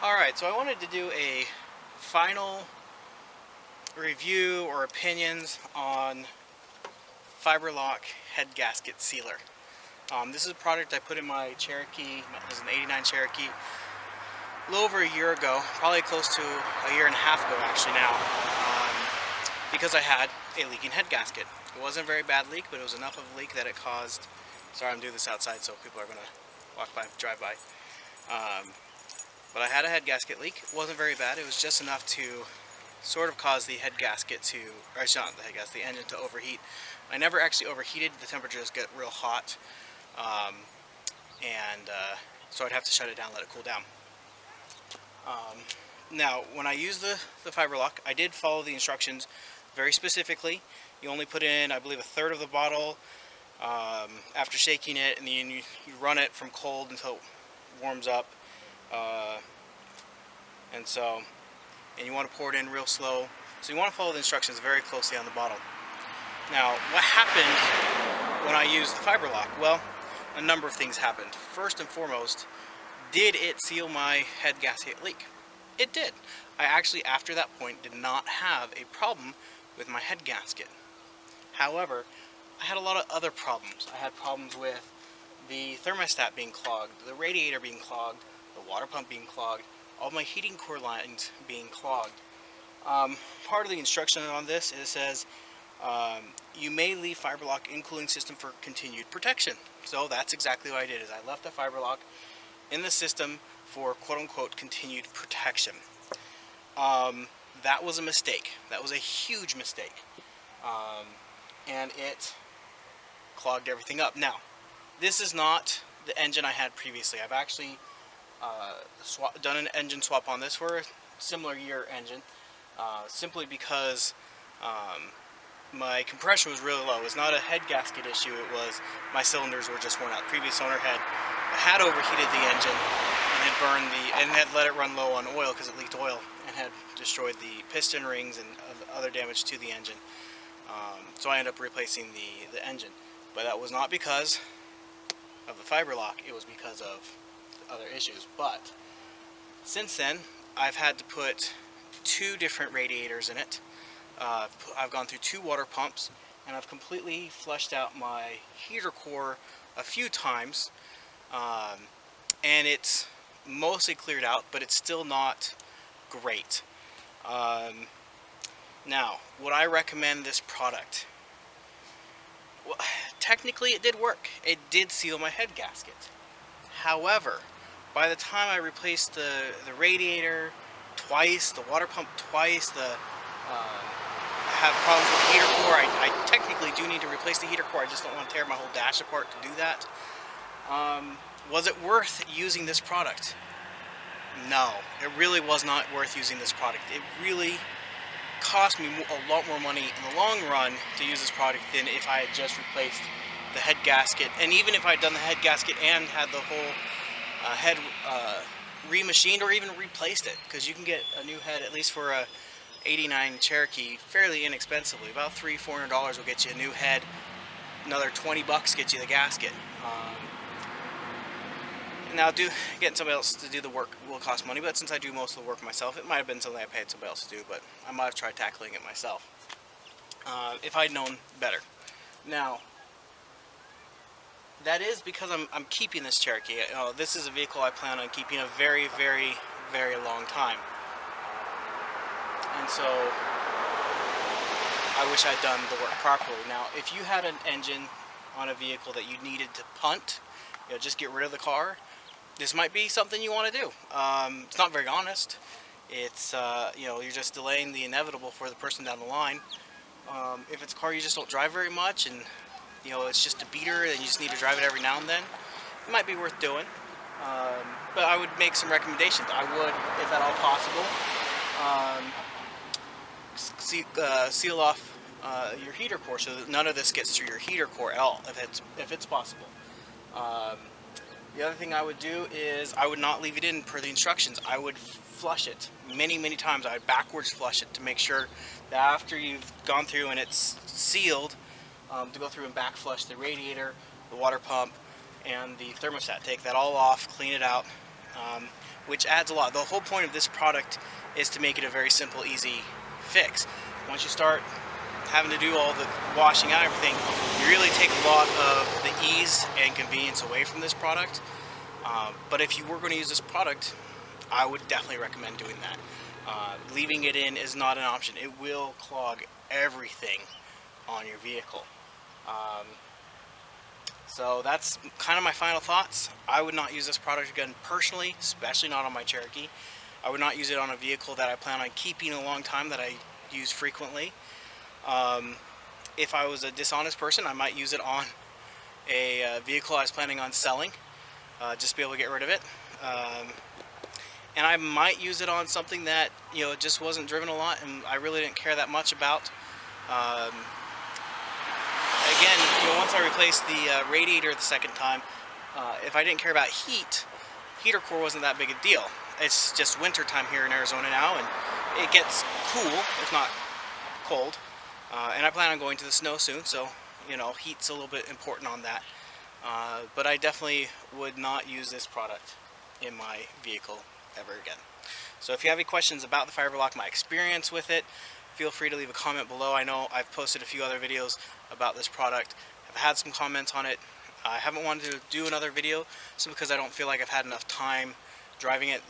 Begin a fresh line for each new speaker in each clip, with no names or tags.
Alright, so I wanted to do a final review or opinions on Fiberlock head gasket sealer. This is a product I put in my Cherokee. It was an '89 Cherokee a little over a year ago, probably close to a year and a half ago actually now, because I had a leaking head gasket. It wasn't a very bad leak, but it was enough of a leak that it caused, sorry I'm doing this outside so people are going to walk by, drive by. But I had a head gasket leak. It wasn't very bad. It was just enough to sort of cause the head gasket to, or actually not the head gasket, the engine to overheat. I never actually overheated. The temperatures get real hot, so I'd have to shut it down, let it cool down. Now, when I used the Fiberlock, I did follow the instructions very specifically. You only put in, I believe, a third of the bottle after shaking it, and then you run it from cold until it warms up. And you want to pour it in real slow. So you want to follow the instructions very closely on the bottle. Now, what happened when I used the Fiberlock? Well, a number of things happened. First and foremost, did it seal my head gasket leak? It did. I actually, after that point, did not have a problem with my head gasket. However, I had a lot of other problems. I had problems with the thermostat being clogged, the radiator being clogged, the water pump being clogged, all my heating core lines being clogged. Part of the instruction on this, it says you may leave Fiberlock in cooling system for continued protection. So that's exactly what I did, is I left the Fiberlock in the system for quote-unquote continued protection. That was a mistake. That was a huge mistake. And it clogged everything up. Now, this is not the engine I had previously. I've actually done an engine swap on this for a similar year engine, simply because my compression was really low. It was not a head gasket issue, it was my cylinders were just worn out. The previous owner had overheated the engine and had burned and had let it run low on oil because it leaked oil, and had destroyed the piston rings and other damage to the engine. So I ended up replacing the engine, but that was not because of the Fiberlock, it was because of other issues. But since then, I've had to put 2 different radiators in it. I've gone through 2 water pumps, and I've completely flushed out my heater core a few times, and it's mostly cleared out, but it's still not great. Now, would I recommend this product? Well, technically it did work. It did seal my head gasket. However, by the time I replaced the radiator twice, the water pump twice, I have problems with the heater core. I technically do need to replace the heater core. I just don't want to tear my whole dash apart to do that. Was it worth using this product? No, it really was not worth using this product. It really cost me a lot more money in the long run to use this product than if I had just replaced the head gasket. And even if I had done the head gasket and had the whole head remachined, or even replaced it, because you can get a new head, at least for a '89 Cherokee, fairly inexpensively. About $300–400 will get you a new head. Another $20 gets you the gasket. Now, getting somebody else to do the work will cost money, but since I do most of the work myself, it might have been something I paid somebody else to do, but I might have tried tackling it myself if I'd known better. Now, that is because I'm keeping this Cherokee. This is a vehicle I plan on keeping a very, very, very long time. And so I wish I'd done the work properly. Now, if you had an engine on a vehicle that you needed to punt, just get rid of the car, this might be something you want to do. It's not very honest. It's you're just delaying the inevitable for the person down the line. If it's a car you just don't drive very much, and it's just a beater and you just need to drive it every now and then, it might be worth doing. But I would make some recommendations. I would, if at all possible, seal off your heater core so that none of this gets through your heater core at all, if it's possible. The other thing I would do is I would not leave it in per the instructions. I would flush it many, many times. I would backwards flush it to make sure that after you've gone through and it's sealed, to go through and back flush the radiator, the water pump, and the thermostat. Take that all off, clean it out. which adds a lot. The whole point of this product is to make it a very simple, easy fix. Once you start having to do all the washing out everything, you really take a lot of the ease and convenience away from this product. But if you were going to use this product, I would definitely recommend doing that. Leaving it in is not an option. It will clog everything on your vehicle. So that's kind of my final thoughts. I would not use this product again personally, especially not on my Cherokee. I would not use it on a vehicle that I plan on keeping a long time, that I use frequently. If I was a dishonest person, I might use it on a vehicle I was planning on selling, just to be able to get rid of it. And I might use it on something that, you know, just wasn't driven a lot and I really didn't care that much about. Again, you know, once I replaced the radiator the second time, if I didn't care about heat, heater core wasn't that big a deal. It's just winter time here in Arizona now, and it gets cool, if not cold. And I plan on going to the snow soon, so, you know, heat's a little bit important on that. But I definitely would not use this product in my vehicle ever again. So if you have any questions about the Fiberlock, my experience with it, feel free to leave a comment below. I know I've posted a few other videos about this product. I've had some comments on it. I haven't wanted to do another video simply because I don't feel like I've had enough time driving it.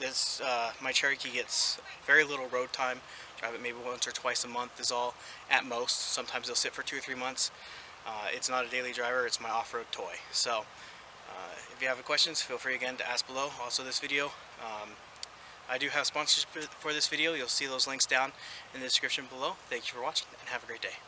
My Cherokee gets very little road time. Drive it maybe once or twice a month is all, at most. Sometimes they'll sit for 2 or 3 months. It's not a daily driver, it's my off-road toy. So if you have any questions, feel free again to ask below. Also this video, I do have sponsorship for this video. You'll see those links down in the description below. Thank you for watching and have a great day.